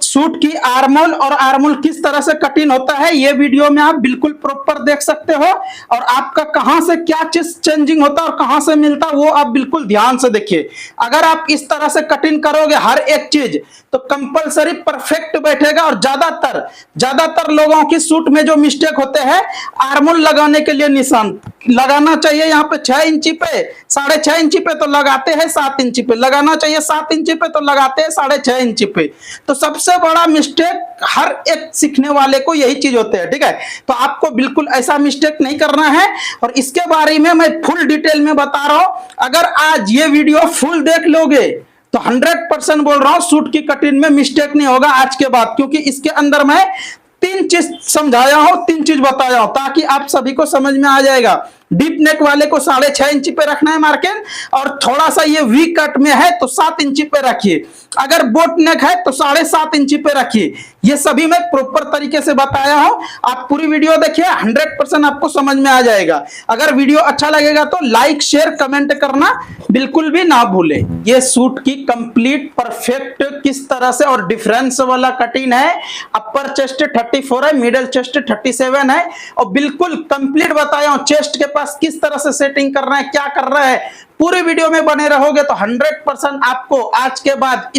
Suit की आर्मोल और आर्मोल किस तरह से कटिंग होता है ये वीडियो में आप बिल्कुल प्रॉपर देख सकते हो, और आपका कहां से क्या चीज चेंजिंग होता है और कहां से मिलता है वो आप बिल्कुल ध्यान से देखिए। अगर आप इस तरह से कटिंग करोगे हर एक चीज तो कंपलसरी परफेक्ट बैठेगा। और ज्यादातर लोगों की सूट में जो मिस्टेक होते हैं, आर्मोल लगाने के लिए निशान लगाना चाहिए यहाँ पे 6 इंची पे, 6.5 इंची पे तो लगाते हैं 7 इंची पे, लगाना चाहिए 7 इंची पे तो लगाते हैं 6.5 इंची पे। तो सबसे बड़ा मिस्टेक हर एक सीखने वाले को यही चीज होते हैं, ठीक है। तो आपको बिल्कुल ऐसा मिस्टेक नहीं करना है, और इसके बारे में मैं फुल डिटेल में बता रहा हूं। अगर आज ये वीडियो फुल देख लोगे तो 100% बोल रहा हूं सूट की कटिंग में मिस्टेक नहीं होगा आज के बाद, क्योंकि इसके अंदर मैं 3 चीज समझाया हूं, 3 चीज बताया हूं, ताकि आप सभी को समझ में आ जाएगा। डीप नेक वाले को 6.5 इंची पे रखना है मार्किंग, और थोड़ा सा ये वी कट में है तो 7 इंची पे रखिए। अगर बोट नेक है तो 7.5 इंची पे रखिए। ये सभी मैं प्रॉपर तरीके से बताया हूं, आप पूरी वीडियो देखिए, 100% आपको समझ में आ जाएगा। अगर वीडियो अच्छा लगेगा तो लाइक शेयर कमेंट करना बिल्कुल भी ना भूले। ये सूट की कंप्लीट परफेक्ट किस तरह से और डिफरेंस वाला कटिंग है। अपर चेस्ट 34 है, मिडिल चेस्ट 37 है, और बिल्कुल कंप्लीट बताया हूं चेस्ट के पास किस तरह से सेटिंग करना है, क्या कर रहा है। पूरे वीडियो में बने रहोगे तो 100% आपको आज के बाद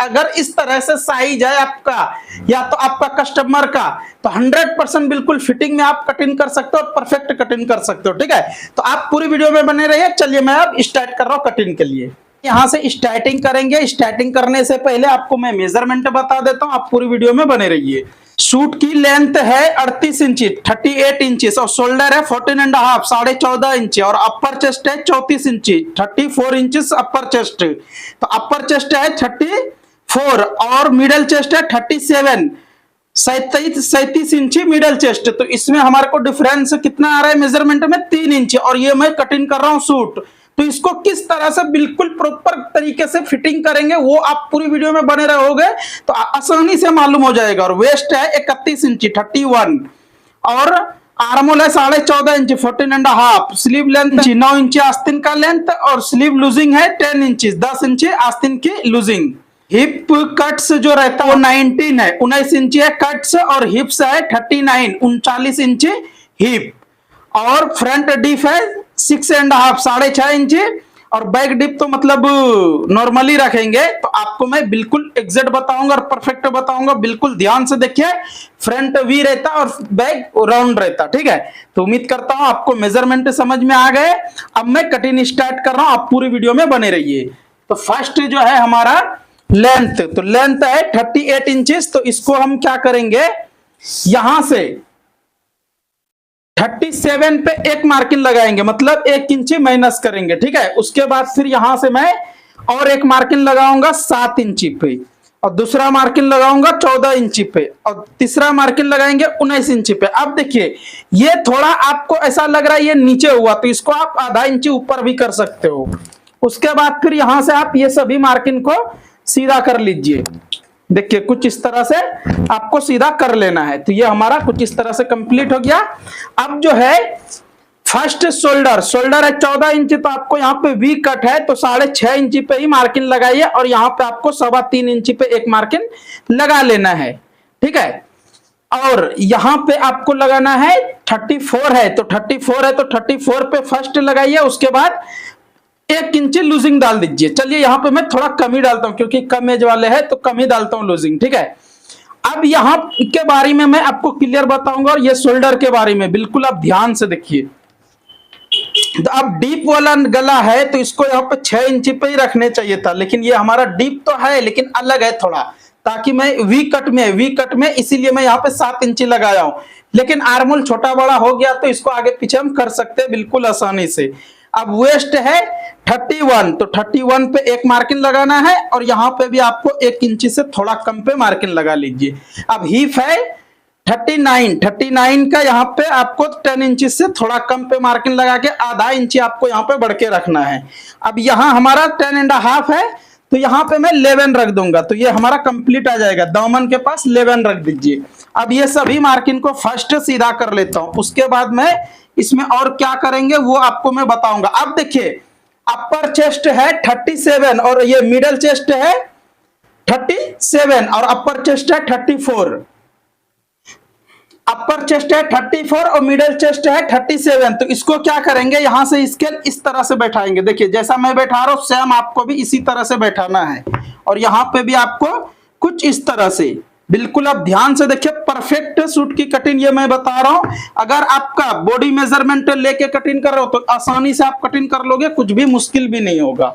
अगर इस तरह से साइज है आपका या तो आपका कस्टमर का, तो 100% बिल्कुल फिटिंग में आप कटिंग कर सकते हो और परफेक्ट कटिंग कर सकते हो, ठीक है। तो आप पूरी वीडियो में बने रहिए। चलिए मैं अब स्टार्ट कर रहा हूं कटिंग के लिए। यहां से स्टार्टिंग करेंगे। स्टार्टिंग करने से पहले आपको मैं मेजरमेंट बता देता हूं, आप पूरी वीडियो में बने रहिए। सूट की लेंथ है 38 इंची 38 इंची, और शोल्डर है 14.5 14.5 इंची, और अपर चेस्ट है 34 इंची 34 इंचेस अपर चेस्ट। तो अपर चेस्ट है 34 और मिडल चेस्ट है 37 37 इंची मिडल चेस्ट। तो इसमें हमारे को डिफरेंस कितना आ रहा है मेजरमेंट में 3 इंची, और ये मैं कटिंग कर रहा हूं सूट। तो इसको किस तरह से बिल्कुल प्रॉपर तरीके से फिटिंग करेंगे वो आप पूरी वीडियो में बने रहोगे तो आसानी से मालूम हो जाएगा। और वेस्ट है 31 इंची 31, और आर्मोल है 14.5 इंची 14.5, स्लीव लेंथ 9 इंची आस्तीन का लेंथ, और स्लीव लूजिंग है 10 इंची 10 इंची आस्तीन की लूजिंग। हिप कट्स जो रहता है वो 19 है, 19 इंची है कट्स, और हिप्स है 39 39 इंची हिप, और फ्रंट डिप है 6.5 6.5 इंची, और बैक डिप तो मतलब नॉर्मली रखेंगे। तो आपको मैं बिल्कुल एग्जैक्ट बताऊंगा और परफेक्ट बताऊंगा, बिल्कुल ध्यान से देखिए। फ्रंट वी रहता और बैक राउंड रहता, ठीक है। तो उम्मीद करता हूं आपको मेजरमेंट समझ में आ गए। अब मैं कटिंग स्टार्ट कर रहा हूं, आप पूरी वीडियो में बने रहिए। तो फर्स्ट जो है हमारा लेंथ, तो लेंथ है 38 इंचेस। तो इसको हम क्या करेंगे, यहां से 37 पे एक मार्किंग लगाएंगे, मतलब 1 इंची माइनस करेंगे, ठीक है। उसके बाद फिर यहां से मैं और एक मार्किंग लगाऊंगा 7 इंची पे, और दूसरा मार्किंग लगाऊंगा 14 इंची पे, और तीसरा मार्किंग लगाएंगे 19 इंची पे। अब देखिए ये थोड़ा आपको ऐसा लग रहा है ये नीचे हुआ, तो इसको आप आधा इंची ऊपर भी कर सकते हो। उसके बाद फिर यहां से आप ये सभी मार्किंग को सीधा कर लीजिए। देखिए कुछ इस तरह से आपको सीधा कर लेना है। तो ये हमारा कुछ इस तरह से कंप्लीट हो गया। अब जो है फर्स्ट शोल्डर है 14 इंची, तो आपको यहाँ पे वी कट है तो 6.5 इंची पे ही मार्किंग लगाइए, और यहाँ पे आपको 3.25 इंची पे एक मार्किंग लगा लेना है, ठीक है। और यहाँ पे आपको लगाना है 34 है, तो 34 पे फर्स्ट लगाइए। उसके बाद 1 इंची लूजिंग डाल दीजिए। चलिए यहाँ पे मैं थोड़ा कम ही डालता हूं, क्योंकि कम एज वाले हैं तो कम ही डालता हूं लूजिंग, ठीक है। अब यहाँ के बारे में मैं आपको क्लियर बताऊंगा, और ये शोल्डर के बारे में बिल्कुल आप ध्यान से देखिए। तो अब डीप वाला गला है तो इसको यहाँ पे 6 इंची पे ही रखने चाहिए था, लेकिन ये हमारा डीप तो है लेकिन अलग है थोड़ा, ताकि मैं वी कट में इसीलिए मैं यहाँ पे 7 इंची लगाया हूं। लेकिन आर्मोल छोटा बड़ा हो गया तो इसको आगे पीछे हम कर सकते हैं बिल्कुल आसानी से। अब वेस्ट है 31, तो 31 पे एक मार्किंग लगाना है, और यहाँ पे भी आपको 1 इंची से थोड़ा कम पे मार्किंग लगा लीजिए। अब हिप है 39 का, यहाँ पे आपको 10 इंची से थोड़ा कम पे मार्किंग लगा के आधा इंची आपको यहाँ पे बढ़ के रखना है। अब यहाँ हमारा 10.5 है, तो यहाँ पे मैं 11 रख दूंगा, तो ये हमारा कंप्लीट आ जाएगा। दामन के पास 11 रख दीजिए। अब ये सभी मार्किंग को फर्स्ट सीधा कर लेता हूं, उसके बाद मैं इसमें और क्या करेंगे वो आपको मैं बताऊंगा। अब देखिए अपर चेस्ट है 37 और ये मिडल चेस्ट है 37 और अपर चेस्ट है 34। अपर चेस्ट है 34 और मिडिल चेस्ट है 37। तो इसको क्या करेंगे, यहां से स्केल इस तरह से बैठाएंगे। देखिए जैसा मैं बैठा रहा हूं सेम आपको भी इसी तरह से बैठाना है, और यहां पे भी आपको कुछ इस तरह से, बिल्कुल आप ध्यान से देखिए, परफेक्ट सूट की कटिंग ये मैं बता रहा हूं। अगर आपका बॉडी मेजरमेंट लेके कटिंग कर रहे हो तो आसानी से आप कटिंग कर लोगे, कुछ भी मुश्किल भी नहीं होगा।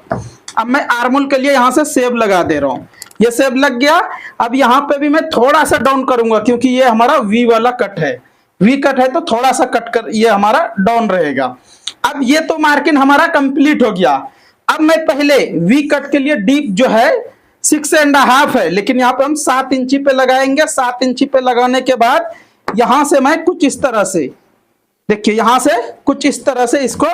अब मैं आर्मोल के लिए यहां से सेब लगा दे रहा हूं, ये सेब लग गया। अब यहां पे भी मैं थोड़ा सा डाउन करूंगा क्योंकि ये हमारा वी वाला कट है, वी कट है तो थोड़ा सा कट कर ये हमारा डाउन रहेगा। अब ये तो मार्किंग हमारा कंप्लीट हो गया। अब मैं पहले वी कट के लिए डीप जो है 6.5 है, लेकिन यहाँ पे हम 7 इंची पे लगाएंगे। 7 इंची पे लगाने के बाद यहां से मैं कुछ इस तरह से, देखिए यहां से कुछ इस तरह से इसको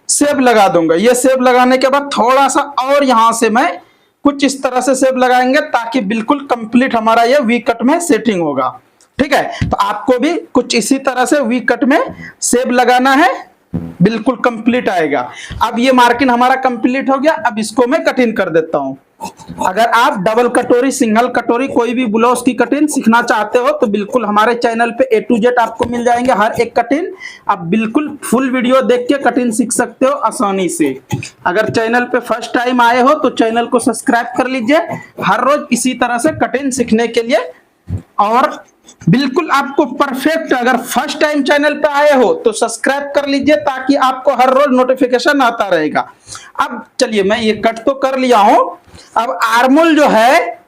सेब लगा दूंगा। ये सेब लगाने के बाद थोड़ा सा और यहां से मैं कुछ इस तरह से सेब लगाएंगे ताकि बिल्कुल कंप्लीट हमारा ये वी कट में सेटिंग होगा। ठीक है, तो आपको भी कुछ इसी तरह से वी कट में सेब लगाना है, बिल्कुल कंप्लीट आएगा। अब ये मार्किंग हमारा कंप्लीट हो गया। अब इसको मैं कटिंग कर देता हूं। अगर आप डबल कटोरी, सिंगल कटोरी, कोई भी ब्लाउज की कटिंग सीखना चाहते हो तो बिल्कुल हमारे चैनल पे A to Z आपको मिल जाएंगे हर एक कटिंग। आप बिल्कुल फुल वीडियो देख के कटिंग सीख सकते हो आसानी से। अगर चैनल पे फर्स्ट टाइम आए हो तो चैनल को सब्सक्राइब कर लीजिए, हर रोज इसी तरह से कटिंग सीखने के लिए। और बिल्कुल आपको परफेक्ट, अगर फर्स्ट टाइम चैनल पे आए हो तो सब्सक्राइब कर लीजिए ताकि आपको हर रोज नोटिफिकेशन आता रहेगा। अब चलिए मैं ये कट तो कर लिया हूं। अब आर्मोल जो है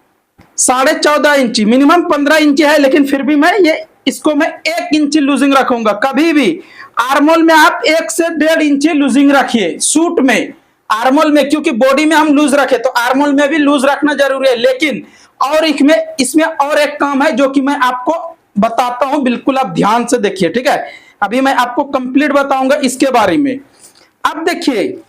14.5 इंची, मिनिमम 15 इंची है, लेकिन फिर भी मैं ये इसको मैं 1 इंची लूजिंग रखूंगा। कभी भी आर्मोल में आप 1 से 1.5 इंची लूजिंग रखिए सूट में, आर्मोल में, क्योंकि बॉडी में हम लूज रखे तो आर्मोल में भी लूज रखना जरूरी है। लेकिन और इसमें और एक काम है जो कि मैं आपको बताता हूं, बिल्कुल आप ध्यान से देखिए। ठीक है, अभी मैं आपको कंप्लीट बताऊंगा इसके बारे में। अब देखिए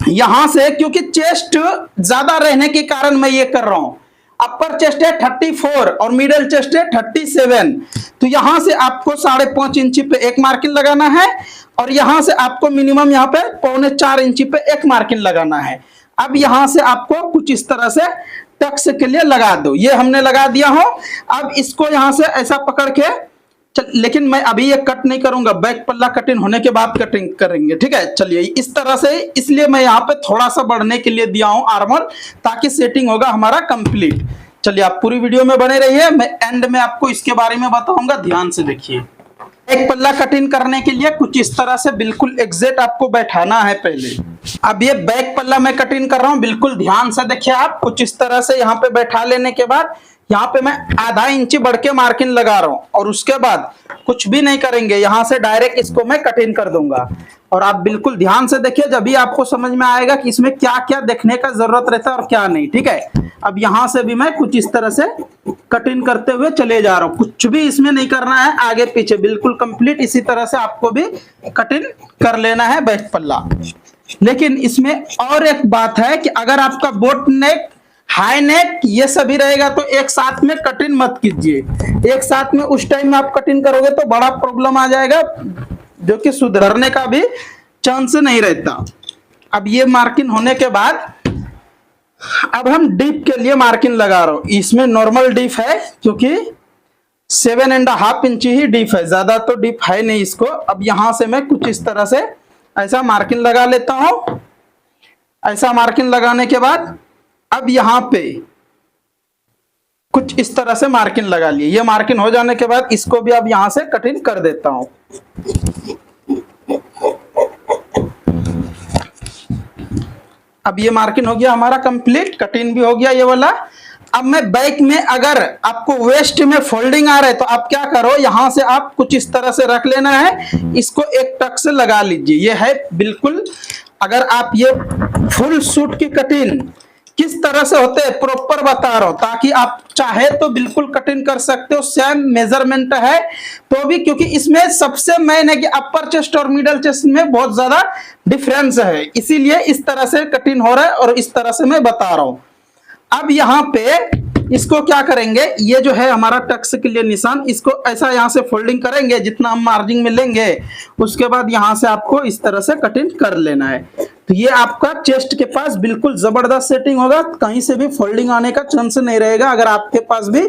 यहां से, क्योंकि चेस्ट ज्यादा रहने के कारण मैं ये कर रहा हूं। अपर चेस्ट है 34 और मिडिल चेस्ट है 37। तो यहां से आपको 5.5 इंची पे एक मार्किंग लगाना है, और यहां से आपको मिनिमम यहां पे 3.25 इंची पे एक मार्किंग लगाना है। अब यहां से आपको कुछ इस तरह से टक्स के लिए लगा दो, ये हमने लगा दिया हो। अब इसको यहां से ऐसा पकड़ के लेकिन मैं अभी ये कट नहीं करूंगा, बैक पल्ला कटिंग होने के बाद कटिंग करेंगे। ठीक है, चलिए इस तरह से, इसलिए मैं यहाँ पे थोड़ा सा बढ़ने के लिए दिया हूं आर्मोल, ताकि सेटिंग होगा हमारा कंप्लीट। चलिए आप पूरी वीडियो में बने रहिए, मैं एंड में आपको इसके बारे में बताऊंगा, ध्यान से देखिए। एक पल्ला कटिंग करने के लिए कुछ इस तरह से बिल्कुल एग्जैक्ट आपको बैठाना है पहले। अब ये बैक पल्ला मैं कटिंग कर रहा हूं, बिल्कुल ध्यान से देखिए आप। कुछ इस तरह से यहाँ पे बैठा लेने के बाद यहाँ पे मैं आधा इंची बढ़ के मार्किंग लगा रहा हूं, और उसके बाद कुछ भी नहीं करेंगे, यहां से डायरेक्ट इसको मैं कटिंग कर दूंगा। और आप बिल्कुल ध्यान से देखिए, जब भी आपको समझ में आएगा कि इसमें क्या क्या देखने का जरूरत रहता है और क्या नहीं। ठीक है, अब यहां से भी मैं कुछ इस तरह से कटिंग करते हुए चले जा रहा हूं, कुछ भी इसमें नहीं करना है आगे पीछे, बिल्कुल कंप्लीट इसी तरह से आपको भी कटिंग कर लेना है बैक पल्ला। लेकिन इसमें और एक बात है कि अगर आपका बोट नेक, हाई नेक ये सभी रहेगा तो एक साथ में कटिंग मत कीजिए। एक साथ में उस टाइम में आप कटिंग करोगे तो बड़ा प्रॉब्लम आ जाएगा, जो कि सुधरने का भी चांस नहीं रहता। अब ये मार्किंग होने के बाद अब हम डीप के लिए मार्किंग लगा रहा हूं। इसमें नॉर्मल डीप है क्योंकि 7.5 इंची ही डीप है, ज्यादा तो डीप है नहीं इसको। अब यहां से मैं कुछ इस तरह से ऐसा मार्किंग लगा लेता हूं। ऐसा मार्किंग लगाने के बाद अब यहां पे कुछ इस तरह से मार्किंग लगा लिए। ये मार्किंग हो जाने के बाद इसको भी अब यहां से कटिंग कर देता हूं। अब ये मार्किंग हो गया हमारा कंप्लीट, कटिंग भी हो गया ये वाला। अब मैं बैक में, अगर आपको वेस्ट में फोल्डिंग आ रहा है तो आप क्या करो, यहां से आप कुछ इस तरह से रख लेना है, इसको एक टक से लगा लीजिए। ये है बिल्कुल, अगर आप ये फुल सूट की कटिंग किस तरह से होते हैं प्रॉपर बता रहा हूं, ताकि आप चाहे तो बिल्कुल कटिंग कर सकते हो, सेम मेजरमेंट है तो भी, क्योंकि इसमें सबसे मेन है कि अपर चेस्ट और मिडल चेस्ट में बहुत ज्यादा डिफरेंस है, इसीलिए इस तरह से कटिंग हो रहा है और इस तरह से मैं बता रहा हूं। अब यहाँ पे इसको क्या करेंगे, ये जो है हमारा टक्स के लिए निशान, इसको ऐसा यहाँ से फोल्डिंग करेंगे जितना हम मार्जिन में लेंगे, उसके बाद यहाँ से आपको इस तरह से कटिंग कर लेना है। तो ये आपका चेस्ट के पास बिल्कुल जबरदस्त सेटिंग होगा, कहीं से भी फोल्डिंग आने का चांस नहीं रहेगा। अगर आपके पास भी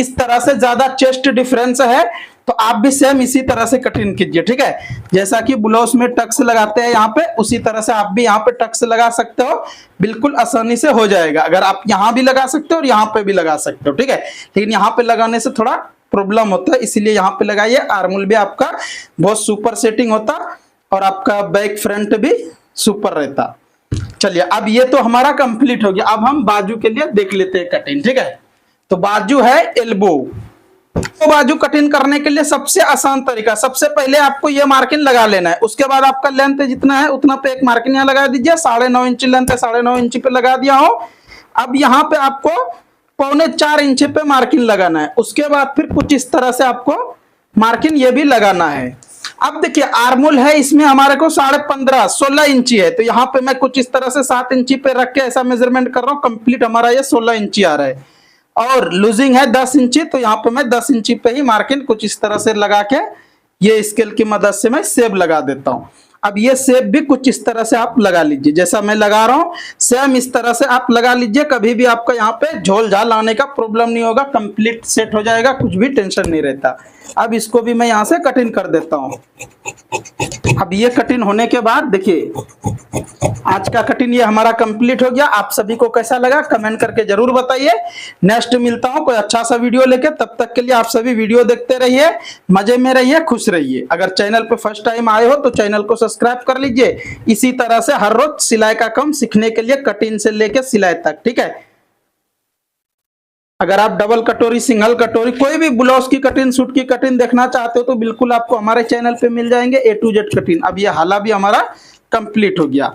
इस तरह से ज्यादा चेस्ट डिफरेंस है तो आप भी सेम इसी तरह से कटिंग कीजिए, ठीक है। जैसा कि ब्लाउज में टक्स लगाते हैं यहाँ पे, उसी तरह से आप भी यहाँ पे टक्स लगा सकते हो, बिल्कुल आसानी से हो जाएगा। अगर आप यहाँ भी लगा सकते हो और यहाँ पे भी लगा सकते हो, ठीक है। लेकिन यहाँ पे लगाने से थोड़ा प्रॉब्लम होता है, इसीलिए यहाँ पे लगाइए। आर्मोल भी आपका बहुत सुपर सेटिंग होता और आपका बैक फ्रंट भी सुपर रहता। चलिए, अब ये तो हमारा कंप्लीट हो गया। अब हम बाजू के लिए देख लेते हैं कटिंग, ठीक है। तो बाजू है एल्बो। तो बाजू कटिंग करने के लिए सबसे आसान तरीका, सबसे पहले आपको ये मार्किंग लगा लेना है। उसके बाद आपका लेंथ जितना है उतना पे एक मार्किंग यहाँ लगा दीजिए। 9.5 इंच लेंथ है, 9.5 इंच पे लगा दिया हो। अब यहाँ पे आपको 3.25 इंच पे मार्किंग लगाना है। उसके बाद फिर कुछ इस तरह से आपको मार्किंग ये भी लगाना है। अब देखिए आर्मोल है, इसमें हमारे को 15.5 16 इंची है। तो यहाँ पे मैं कुछ इस तरह से 7 इंची पे रख के ऐसा मेजरमेंट कर रहा हूँ। कंप्लीट हमारा ये 16 इंची आ रहा है और लूजिंग है 10 इंची। तो यहाँ पे मैं 10 इंची पे ही मार्किंग कुछ इस तरह से लगा के ये स्केल की मदद से मैं सेब लगा देता हूँ। अब ये सेब भी कुछ इस तरह से आप लगा लीजिए, जैसा मैं लगा रहा हूँ सेम इस तरह से आप लगा लीजिए। कभी भी आपका यहाँ पे झोल झाल आने का प्रॉब्लम नहीं होगा, कंप्लीट सेट हो जाएगा, कुछ भी टेंशन नहीं रहता। अब इसको भी मैं यहाँ से कटिंग कर देता हूँ। अब ये कटिंग होने के बाद देखिए आज का कटिंग ये हमारा कंप्लीट हो गया। आप सभी को कैसा लगा कमेंट करके जरूर बताइए। नेक्स्ट मिलता हूँ कोई अच्छा सा वीडियो लेके, तब तक के लिए आप सभी वीडियो देखते रहिए, मजे में रहिए, खुश रहिए। अगर चैनल पे फर्स्ट टाइम आए हो तो चैनल को सब्सक्राइब कर लीजिए। इसी तरह से हर रोज सिलाई का काम सीखने के लिए, कटिंग से लेके सिलाई तक, ठीक है। अगर आप डबल कटोरी, सिंगल कटोरी, कोई भी ब्लाउज की कटिंग, सूट की कटिंग देखना चाहते हो तो बिल्कुल आपको हमारे चैनल पे मिल जाएंगे A to Z कटिंग। अब ये हाला भी हमारा कंप्लीट हो गया।